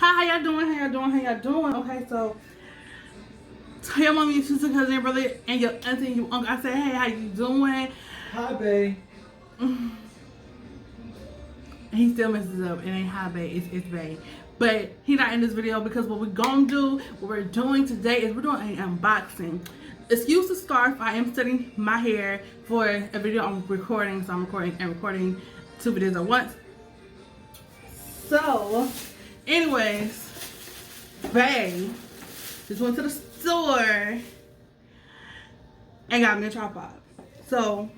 Hi, how y'all doing? How y'all doing? How y'all doing? Okay, so tell your mommy, your sister, cousin, your brother, and your auntie, and your uncle. I said, hey, how you doing? Hi, babe. And he still messes up. It ain't hi, babe. It's babe. But he not in this video because what we're gonna do, what we're doing today is we're doing an unboxing. Excuse the scarf. I am setting my hair for a video I'm recording, so I'm recording two videos at once. So, anyways, babe just went to the store and got me a tripod. So,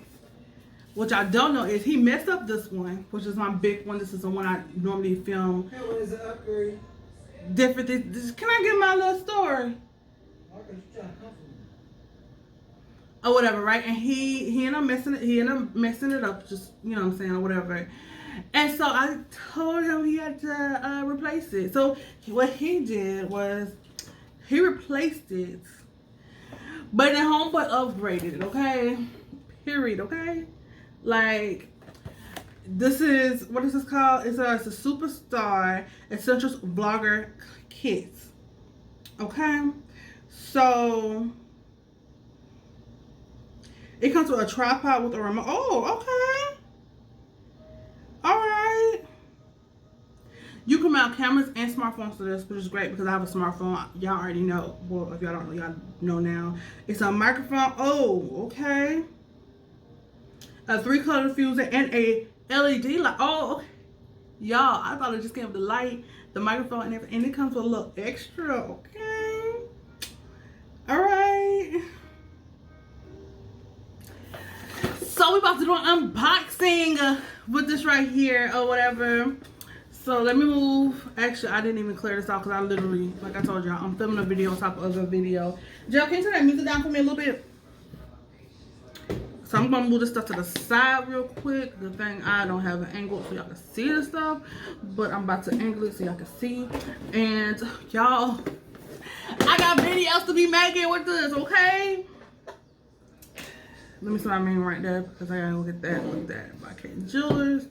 what y'all don't know is he messed up this one, which is my big one. This is the one I normally film. That one is an upgrade. Different things. Can I get my little story? Or whatever, right? And he ended up messing it up, just, you know what I'm saying, or whatever. And so I told him he had to replace it. So what he did was he replaced it, but then homeboy upgraded it, okay? Period, okay? Like, this is, what is this called? It's a Superstar Essentials Vlogger Kit, okay? So it comes with a tripod with a remote. Oh, okay. All right. You can mount cameras and smartphones to this, which is great because I have a smartphone. Y'all already know. Well, if y'all don't know, y'all know now. It's a microphone. Oh, okay. A 3-color diffuser and a LED light. Oh, okay. Y'all, I thought it just came with the light, the microphone, and everything. And it comes with a little extra. Okay. All right. So we about to do an unboxing with this right here or whatever. So let me move. Actually, I didn't even clear this out because I literally, like I told y'all, I'm filming a video on top of a video. Jill, can you turn that music down for me a little bit? So I'm gonna move this stuff to the side real quick. Good thing I don't have an angle so y'all can see this stuff, but I'm about to angle it so y'all can see. And y'all, I got videos to be making with this, okay? Let me see what I mean right there because I gotta look at that. By K Jewelers.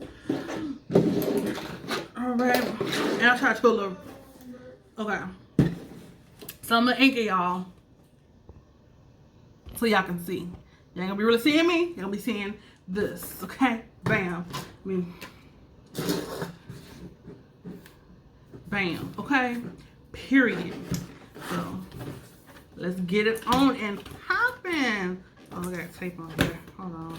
Alright. And I'll try to pull up. Okay. So I'm gonna ink it, y'all. So y'all can see. You ain't gonna be really seeing me. You're gonna be seeing this. Okay? Bam. I mean, bam. Okay? Period. So let's get it on and popping. Oh, I got tape on there. Hold on.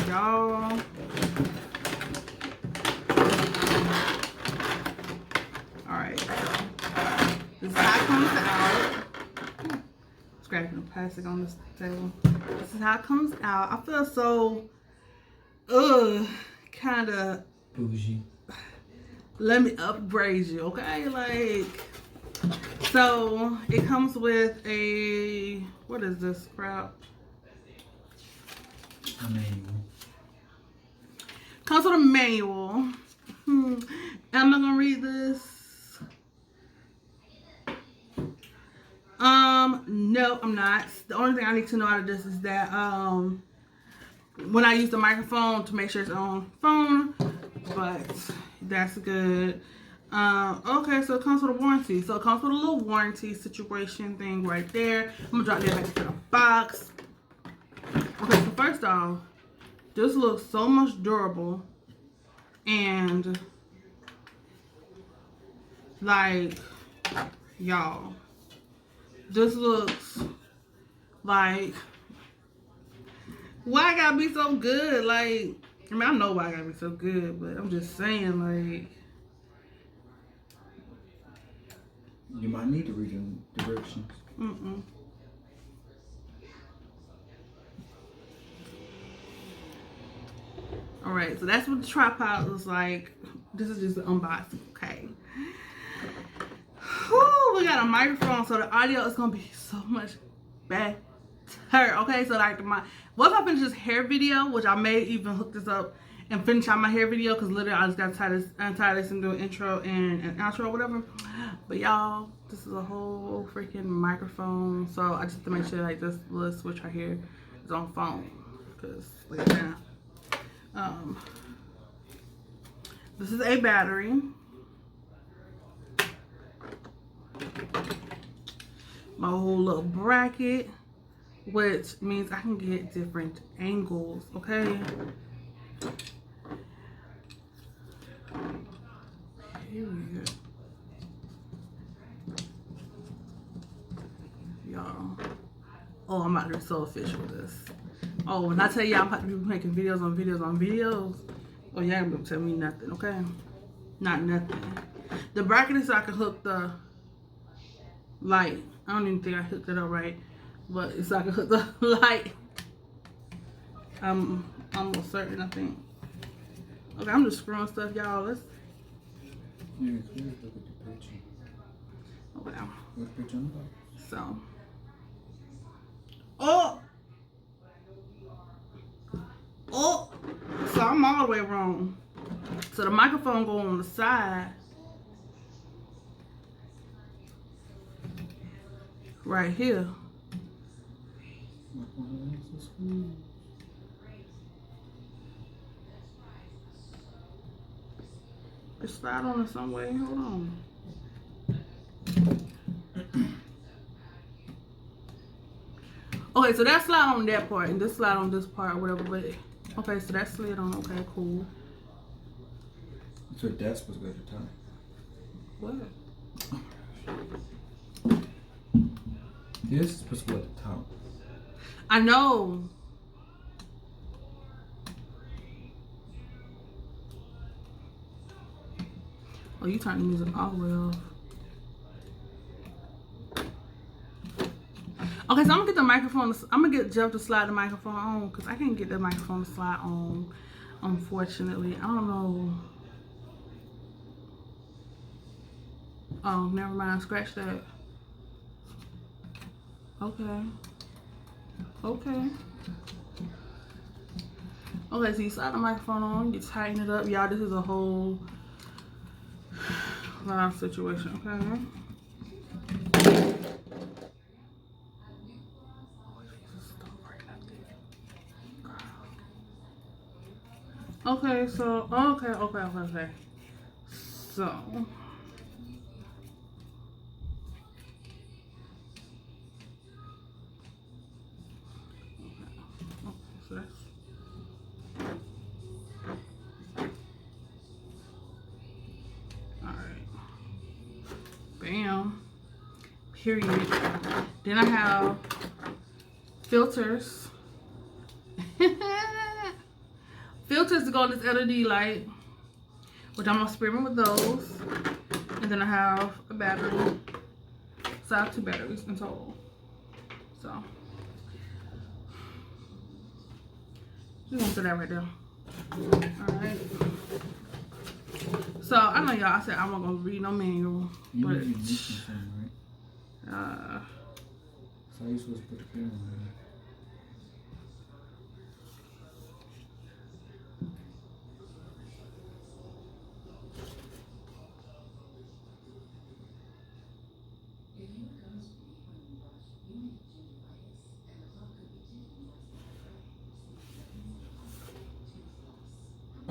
Y'all. Alright. This is how it comes out. Scratching the plastic on this table. This is how it comes out. I feel so, kind of bougie. Let me upgrade you, okay? Like, so it comes with a, what is this crap? A manual. Comes with a manual. Am I gonna read this? No, I'm not. The only thing I need to know out of this is that when I use the microphone to make sure it's on phone, but that's good. Okay, so it comes with a warranty. So it comes with a little warranty situation thing right there. I'm gonna drop that back into the box. Okay, so first off, this looks so much durable. And like, y'all, this looks like, why it gotta be so good? Like, I mean, I know why it gotta be so good, but I'm just saying, like, you might need to read the directions. Alright, so that's what the tripod looks like. This is just the unboxing, okay? Whew, we got a microphone, so the audio is gonna be so much better. Okay, so like once I finish this hair video, which I may even hook this up and finish out my hair video, because literally I just gotta tie this into an intro and an outro or whatever. But y'all, this is a whole freaking microphone, so I just have to make sure like this little switch right here is on phone, because look at that. Um, this is a battery. My whole little bracket, which means I can get different angles, okay? Period. Y'all. Oh, I'm about to be so official with this. Oh, when I tell y'all I'm about to be making videos on videos on videos, oh, y'all ain't gonna tell me nothing, okay? Not nothing. The bracket is so I can hook the light. I don't even think I hooked it up right, but it's so I can hook the light. I'm almost certain, I think. Okay, I'm just screwing stuff, y'all. Let's. Yeah, clear. Look at the picture. Okay. What picture on the box? So. Oh! Oh! So I'm all the way wrong. So the microphone go on the side. Right here. It's slide on it some way. Hold on. Okay, so that slide on that part and this slide on this part or whatever, but okay, so that slid on. Okay, cool. So that's supposed to go at the top. What? This is supposed to go at the top. I know. Oh, you turn the music all the way off. Okay, so I'm gonna get the microphone. I'm gonna get Jeff to slide the microphone on because I can't get the microphone to slide on. Unfortunately, I don't know. Oh, never mind. Scratch that. Okay. Okay. Okay, so you slide the microphone on, you tighten it up. Y'all, this is a whole live situation, okay? Okay, so, okay. So, okay, so that's, all right. Bam. Period. Then I have filters. Filters to go on this LED light, which I'm gonna experiment with those. And then I have a battery. So I have 2 batteries in total. So just gonna put that right there. Alright. So I know y'all, I said I'm not gonna read no manual. You but need to be mixing something, right? So how you supposed to put the camera on there?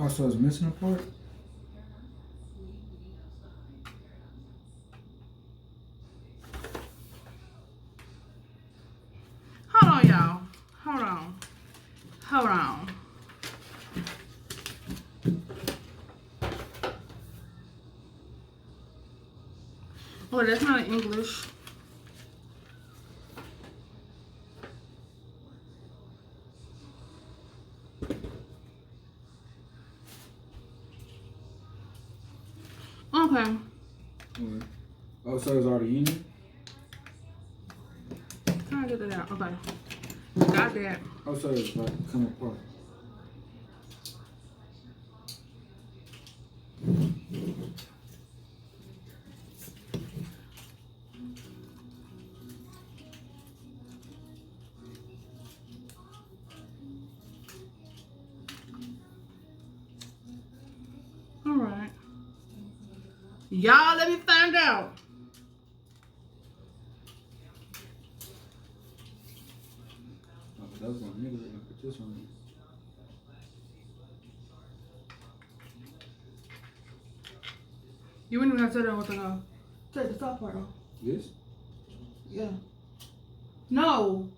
Oh, so it's missing a part? hold on, y'all. Hold on. Oh, that's not in English. Okay. What? Oh, so it's already in it? Try to get it out. Okay. Got that. Oh, so it's like come apart. Alright. Y'all, let me find out. Oh, that was my nigga. I put this on. You wouldn't even have to take that whole thing off. Take the top part off. This? Yeah. No.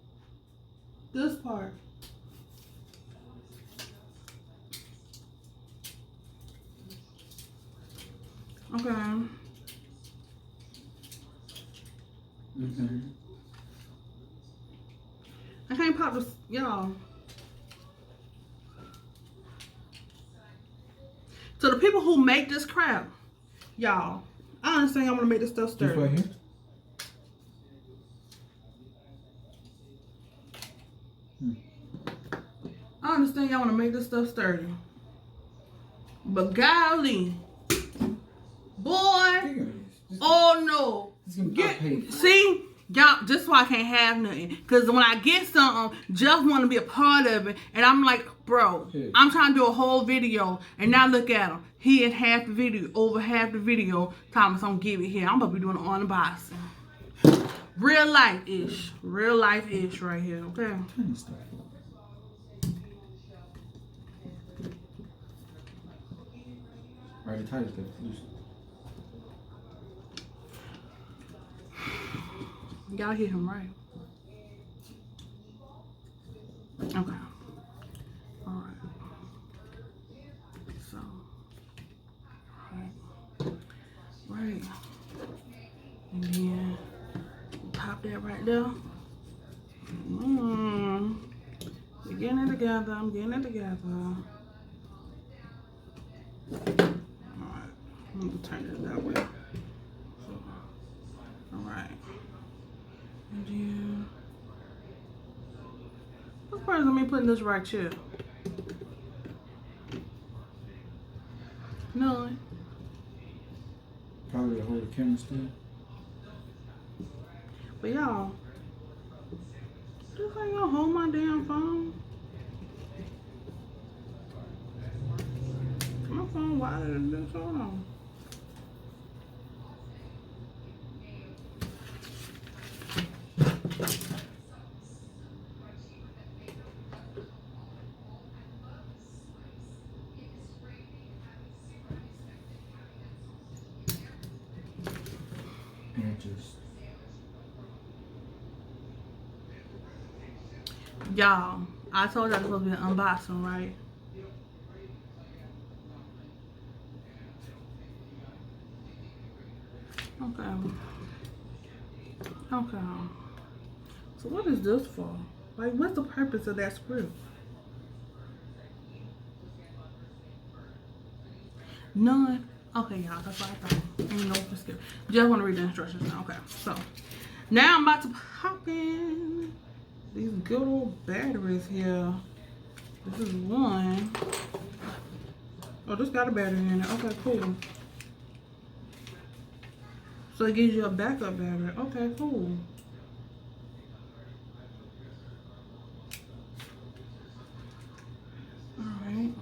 This part. Okay. Mm-hmm. I can't pop this, y'all. So the people who make this crap, y'all, I understand y'all want to make this stuff This sturdy. right here? I understand y'all want to make this stuff sturdy. But golly, boy, oh no. See, y'all, just why I can't have nothing. Because when I get something, Jeff want to be a part of it. And I'm like, bro, I'm trying to do a whole video. And now look at him. He had half the video, over half the video. Thomas, I'm give it here. I'm about to be doing unboxing. Real life-ish. Real life-ish right here, okay? Tiny stuff. Alright, the tiny stuff. Y'all hear him right. Okay. Alright. So. Right. And then pop that right there. We're getting it together. I'm getting it together. Alright. I'm gonna turn it that way. So, alright. And then what's part of me putting this right here? None. Probably to hold the camera still. But y'all, this ain't gonna hold my damn phone. My phone wider than this. Hold on. Y'all, I told y'all this was supposed to be an unboxing, right? Okay. Okay. So what is this for? Like, what's the purpose of that screw? None. Okay, y'all, that's what I thought. Ain't no skip. Just want to read the instructions now. Okay, so now I'm about to pop in these good old batteries here. This is one. Oh, this got a battery in it. Okay, cool. So it gives you a backup battery. Okay, cool. Alright.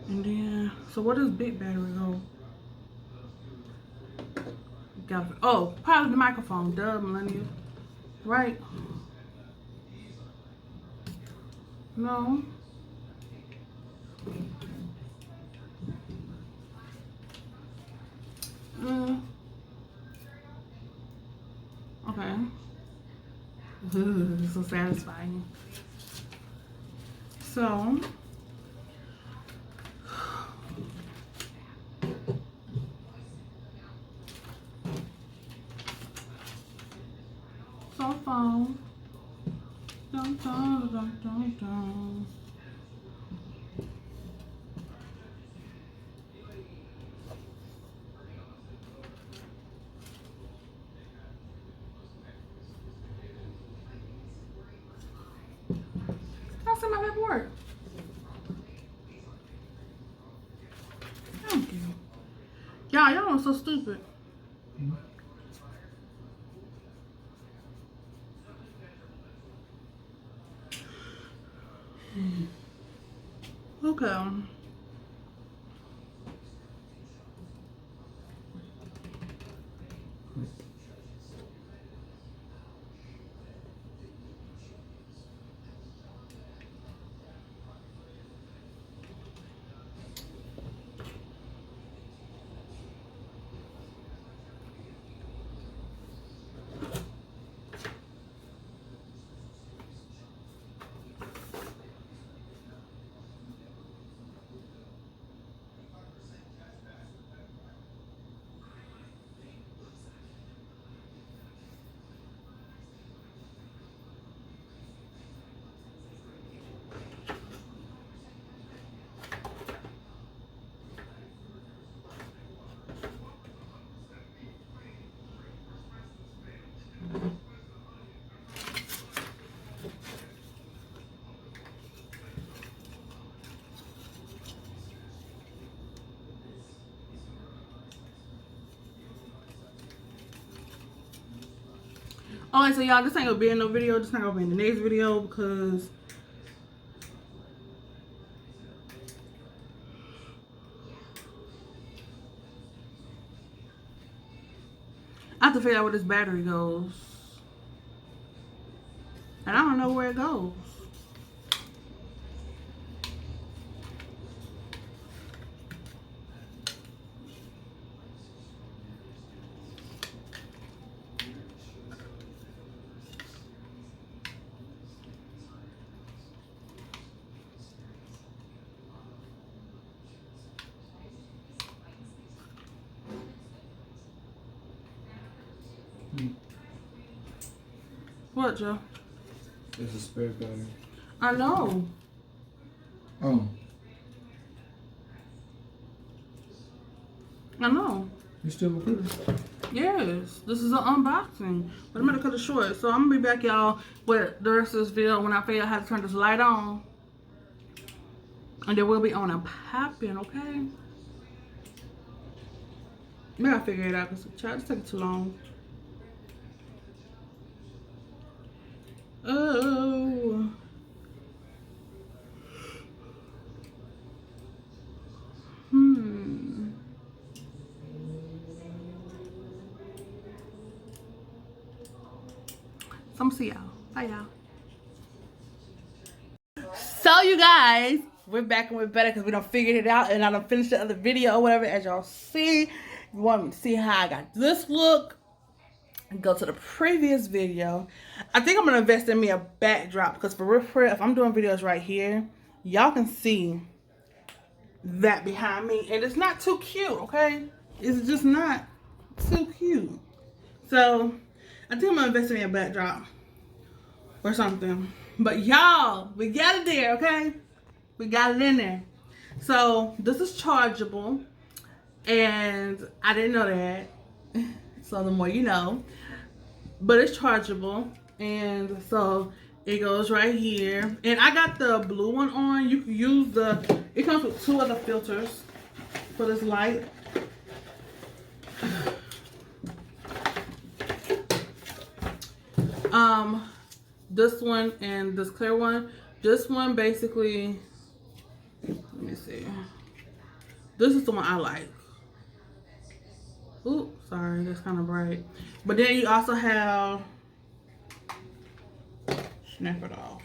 And then, so where does big battery go? Oh, probably the microphone. Duh, millennial. Right? No. Okay. Ooh, this is so satisfying. So, phone. Dun, dun, dun, dun, dun. I'll send my paperwork. Thank you. Y'all are so stupid. Okay. Alright, so y'all, this ain't gonna be in no video. This not gonna be in the next video because I have to figure out where this battery goes. And I don't know where it goes. What, Joe? There's a spare battery. I know. Oh. I know. You still recording? Yes. This is an unboxing. But I'm gonna cut it short. So I'm gonna be back, y'all, with the rest of this video when I figure out how to turn this light on. And then we'll be on and popping, okay? Maybe I'll figure it out because it's taking too long. Oh. So I'm gonna see y'all. Bye, y'all. So you guys, we're back and we're better because we done figured it out and I done finished the other video or whatever. As y'all see, if you want me to see how I got this look, go to the previous video. I think I'm gonna invest in me a backdrop because for real, if I'm doing videos right here, y'all can see that behind me and it's not too cute, okay? It's just not too cute. So I think I'm gonna invest in me a backdrop or something. But y'all, we got it there, okay? We got it in there. So this is chargeable and I didn't know that. So the more you know. But it's chargeable, and so it goes right here. And I got the blue one on. You can use it comes with 2 other filters for this light. This one and this clear one. This one basically, let me see. This is the one I like. Ooh, sorry, that's kind of bright. But then you also have, snap it off,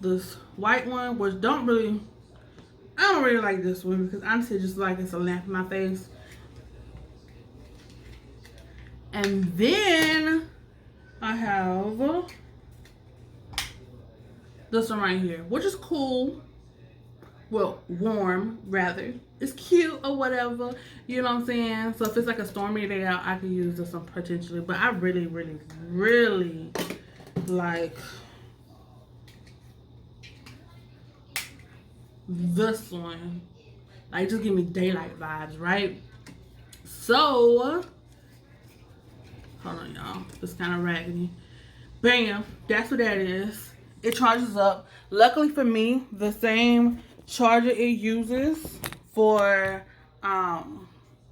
this white one, which I don't really like this one because honestly, just like it's a lamp in my face. And then I have this one right here, which is cool. Well, warm rather. It's cute or whatever, you know what I'm saying? So if it's like a stormy day out, I could use this one potentially. But I really, really, really like this one. Like, just give me daylight vibes, right? So, hold on, y'all. It's kind of raggedy. Bam. That's what that is. It charges up. Luckily for me, the same charger it uses for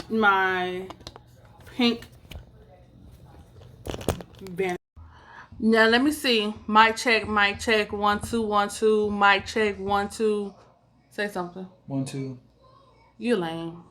my pink van. Now let me see. Mic check, 1 2 1 2. Mic check 1 2. Say something. 1 2. You lame.